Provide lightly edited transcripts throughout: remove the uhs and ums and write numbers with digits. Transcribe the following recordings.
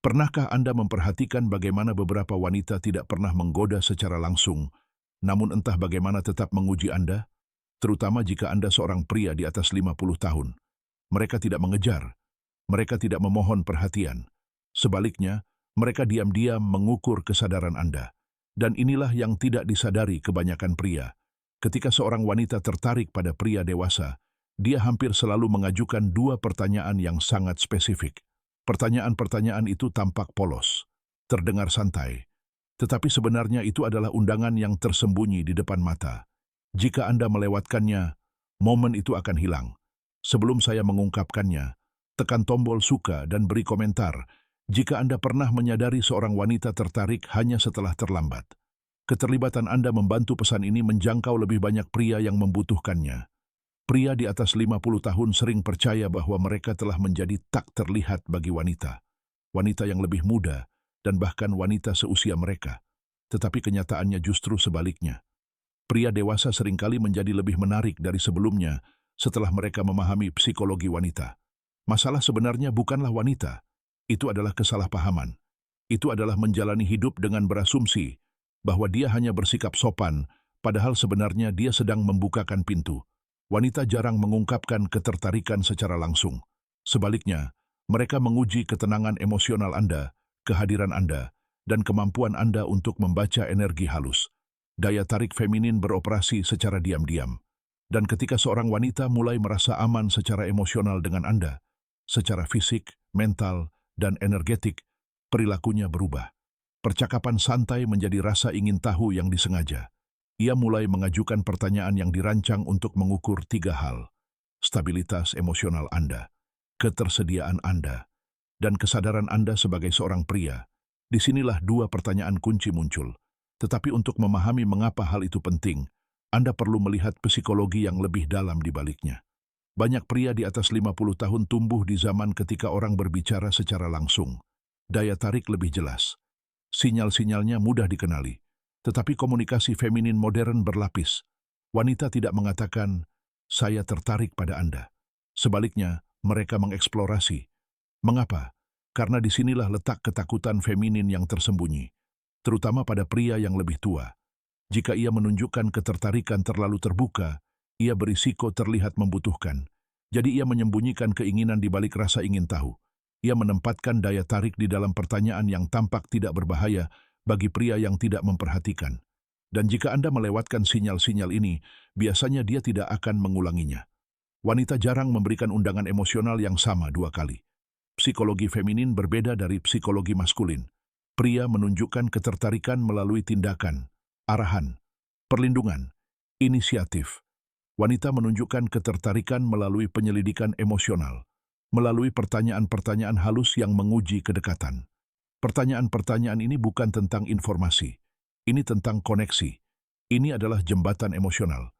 Pernahkah Anda memperhatikan bagaimana beberapa wanita tidak pernah menggoda secara langsung, namun entah bagaimana tetap menguji Anda? Terutama jika Anda seorang pria di atas 50 tahun. Mereka tidak mengejar, mereka tidak memohon perhatian. Sebaliknya, mereka diam-diam mengukur kesadaran Anda. Dan inilah yang tidak disadari kebanyakan pria. Ketika seorang wanita tertarik pada pria dewasa, dia hampir selalu mengajukan dua pertanyaan yang sangat spesifik. Pertanyaan-pertanyaan itu tampak polos, terdengar santai, tetapi sebenarnya itu adalah undangan yang tersembunyi di depan mata. Jika Anda melewatkannya, momen itu akan hilang. Sebelum saya mengungkapkannya, tekan tombol suka dan beri komentar jika Anda pernah menyadari seorang wanita tertarik hanya setelah terlambat. Keterlibatan Anda membantu pesan ini menjangkau lebih banyak pria yang membutuhkannya. Pria di atas 50 tahun sering percaya bahwa mereka telah menjadi tak terlihat bagi wanita. Wanita yang lebih muda dan bahkan wanita seusia mereka. Tetapi kenyataannya justru sebaliknya. Pria dewasa seringkali menjadi lebih menarik dari sebelumnya setelah mereka memahami psikologi wanita. Masalah sebenarnya bukanlah wanita. Itu adalah kesalahpahaman. Itu adalah menjalani hidup dengan berasumsi bahwa dia hanya bersikap sopan, padahal sebenarnya dia sedang membukakan pintu. Wanita jarang mengungkapkan ketertarikan secara langsung. Sebaliknya, mereka menguji ketenangan emosional Anda, kehadiran Anda, dan kemampuan Anda untuk membaca energi halus. Daya tarik feminin beroperasi secara diam-diam. Dan ketika seorang wanita mulai merasa aman secara emosional dengan Anda, secara fisik, mental, dan energetik, perilakunya berubah. Percakapan santai menjadi rasa ingin tahu yang disengaja. Ia mulai mengajukan pertanyaan yang dirancang untuk mengukur tiga hal: stabilitas emosional Anda, ketersediaan Anda, dan kesadaran Anda sebagai seorang pria. Disinilah dua pertanyaan kunci muncul. Tetapi untuk memahami mengapa hal itu penting, Anda perlu melihat psikologi yang lebih dalam di baliknya. Banyak pria di atas 50 tahun tumbuh di zaman ketika orang berbicara secara langsung. Daya tarik lebih jelas. Sinyal-sinyalnya mudah dikenali. Tetapi komunikasi feminin modern berlapis. Wanita tidak mengatakan, "Saya tertarik pada Anda." Sebaliknya, mereka mengeksplorasi. Mengapa? Karena disinilah letak ketakutan feminin yang tersembunyi, terutama pada pria yang lebih tua. Jika ia menunjukkan ketertarikan terlalu terbuka, ia berisiko terlihat membutuhkan. Jadi ia menyembunyikan keinginan di balik rasa ingin tahu. Ia menempatkan daya tarik di dalam pertanyaan yang tampak tidak berbahaya bagi pria yang tidak memperhatikan. Dan jika Anda melewatkan sinyal-sinyal ini, biasanya dia tidak akan mengulanginya. Wanita jarang memberikan undangan emosional yang sama dua kali. Psikologi feminin berbeda dari psikologi maskulin. Pria menunjukkan ketertarikan melalui tindakan, arahan, perlindungan, inisiatif. Wanita menunjukkan ketertarikan melalui penyelidikan emosional, melalui pertanyaan-pertanyaan halus yang menguji kedekatan. Pertanyaan-pertanyaan ini bukan tentang informasi. Ini tentang koneksi. Ini adalah jembatan emosional.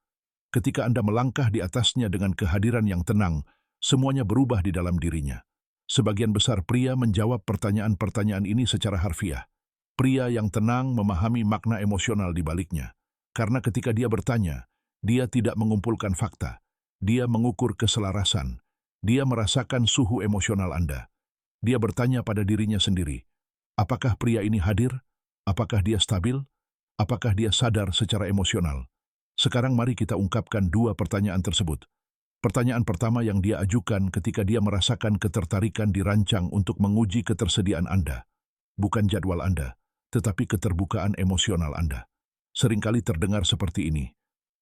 Ketika Anda melangkah di atasnya dengan kehadiran yang tenang, semuanya berubah di dalam dirinya. Sebagian besar pria menjawab pertanyaan-pertanyaan ini secara harfiah. Pria yang tenang memahami makna emosional di baliknya. Karena ketika dia bertanya, dia tidak mengumpulkan fakta. Dia mengukur keselarasan. Dia merasakan suhu emosional Anda. Dia bertanya pada dirinya sendiri, apakah pria ini hadir? Apakah dia stabil? Apakah dia sadar secara emosional? Sekarang mari kita ungkapkan dua pertanyaan tersebut. Pertanyaan pertama yang dia ajukan ketika dia merasakan ketertarikan dirancang untuk menguji ketersediaan Anda. Bukan jadwal Anda, tetapi keterbukaan emosional Anda. Seringkali terdengar seperti ini.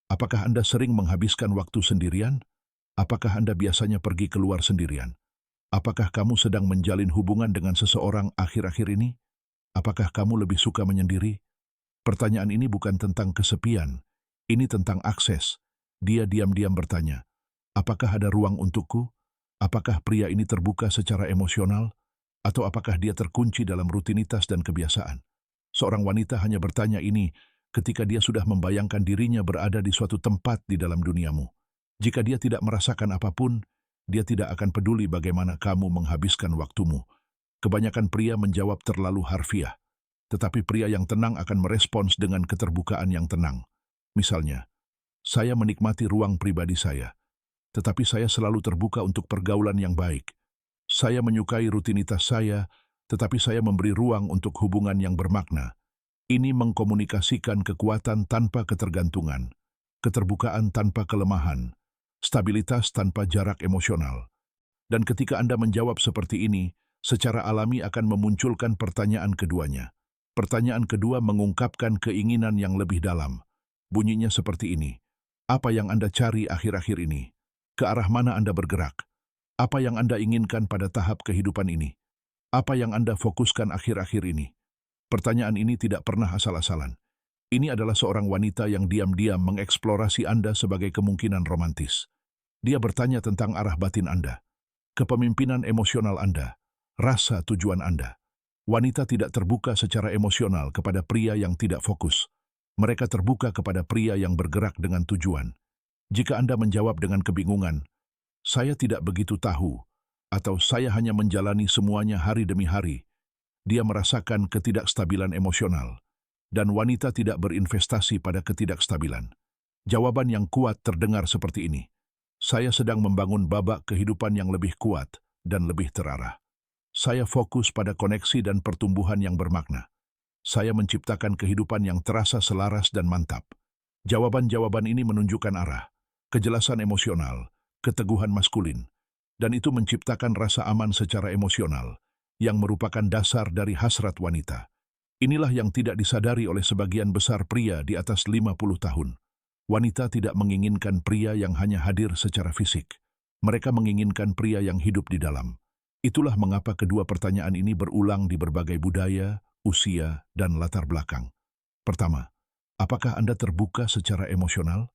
Apakah Anda sering menghabiskan waktu sendirian? Apakah Anda biasanya pergi keluar sendirian? Apakah kamu sedang menjalin hubungan dengan seseorang akhir-akhir ini? Apakah kamu lebih suka menyendiri? Pertanyaan ini bukan tentang kesepian. Ini tentang akses. Dia diam-diam bertanya, apakah ada ruang untukku? Apakah pria ini terbuka secara emosional? Atau apakah dia terkunci dalam rutinitas dan kebiasaan? Seorang wanita hanya bertanya ini ketika dia sudah membayangkan dirinya berada di suatu tempat di dalam duniamu. Jika dia tidak merasakan apapun, dia tidak akan peduli bagaimana kamu menghabiskan waktumu. Kebanyakan pria menjawab terlalu harfiah, tetapi pria yang tenang akan merespons dengan keterbukaan yang tenang. Misalnya, saya menikmati ruang pribadi saya, tetapi saya selalu terbuka untuk pergaulan yang baik. Saya menyukai rutinitas saya, tetapi saya memberi ruang untuk hubungan yang bermakna. Ini mengkomunikasikan kekuatan tanpa ketergantungan, keterbukaan tanpa kelemahan, stabilitas tanpa jarak emosional. Dan ketika Anda menjawab seperti ini, secara alami akan memunculkan pertanyaan keduanya. Pertanyaan kedua mengungkapkan keinginan yang lebih dalam. Bunyinya seperti ini. Apa yang Anda cari akhir-akhir ini? Ke arah mana Anda bergerak? Apa yang Anda inginkan pada tahap kehidupan ini? Apa yang Anda fokuskan akhir-akhir ini? Pertanyaan ini tidak pernah asal-asalan. Ini adalah seorang wanita yang diam-diam mengeksplorasi Anda sebagai kemungkinan romantis. Dia bertanya tentang arah batin Anda, kepemimpinan emosional Anda, rasa tujuan Anda. Wanita tidak terbuka secara emosional kepada pria yang tidak fokus. Mereka terbuka kepada pria yang bergerak dengan tujuan. Jika Anda menjawab dengan kebingungan, "Saya tidak begitu tahu," atau "Saya hanya menjalani semuanya hari demi hari," dia merasakan ketidakstabilan emosional, dan wanita tidak berinvestasi pada ketidakstabilan. Jawaban yang kuat terdengar seperti ini. Saya sedang membangun babak kehidupan yang lebih kuat dan lebih terarah. Saya fokus pada koneksi dan pertumbuhan yang bermakna. Saya menciptakan kehidupan yang terasa selaras dan mantap. Jawaban-jawaban ini menunjukkan arah, kejelasan emosional, keteguhan maskulin, dan itu menciptakan rasa aman secara emosional, yang merupakan dasar dari hasrat wanita. Inilah yang tidak disadari oleh sebagian besar pria di atas 50 tahun. Wanita tidak menginginkan pria yang hanya hadir secara fisik. Mereka menginginkan pria yang hidup di dalam. Itulah mengapa kedua pertanyaan ini berulang di berbagai budaya, usia, dan latar belakang. Pertama, apakah Anda terbuka secara emosional?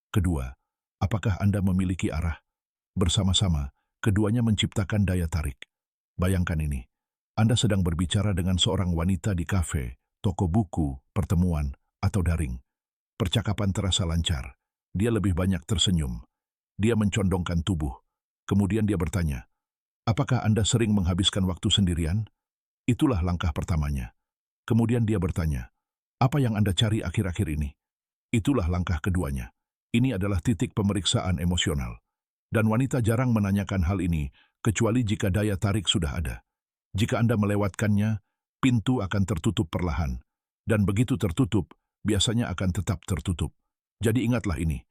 Kedua, apakah Anda memiliki arah? Bersama-sama, keduanya menciptakan daya tarik. Bayangkan ini. Anda sedang berbicara dengan seorang wanita di kafe, toko buku, pertemuan, atau daring. Percakapan terasa lancar. Dia lebih banyak tersenyum. Dia mencondongkan tubuh. Kemudian dia bertanya, "Apakah Anda sering menghabiskan waktu sendirian?" Itulah langkah pertamanya. Kemudian dia bertanya, "Apa yang Anda cari akhir-akhir ini?" Itulah langkah keduanya. Ini adalah titik pemeriksaan emosional. Dan wanita jarang menanyakan hal ini, kecuali jika daya tarik sudah ada. Jika Anda melewatkannya, pintu akan tertutup perlahan. Dan begitu tertutup, biasanya akan tetap tertutup. Jadi ingatlah ini.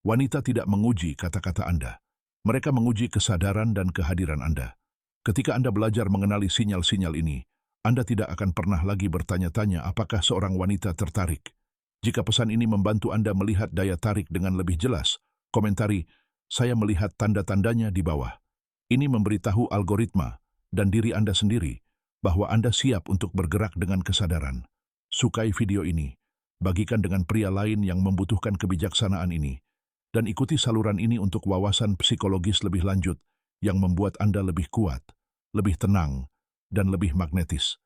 Wanita tidak menguji kata-kata Anda. Mereka menguji kesadaran dan kehadiran Anda. Ketika Anda belajar mengenali sinyal-sinyal ini, Anda tidak akan pernah lagi bertanya-tanya apakah seorang wanita tertarik. Jika pesan ini membantu Anda melihat daya tarik dengan lebih jelas, komentari, "Saya melihat tanda-tandanya di bawah." Ini memberitahu algoritma dan diri Anda sendiri bahwa Anda siap untuk bergerak dengan kesadaran. Sukai video ini, bagikan dengan pria lain yang membutuhkan kebijaksanaan ini, dan ikuti saluran ini untuk wawasan psikologis lebih lanjut yang membuat Anda lebih kuat, lebih tenang, dan lebih magnetis.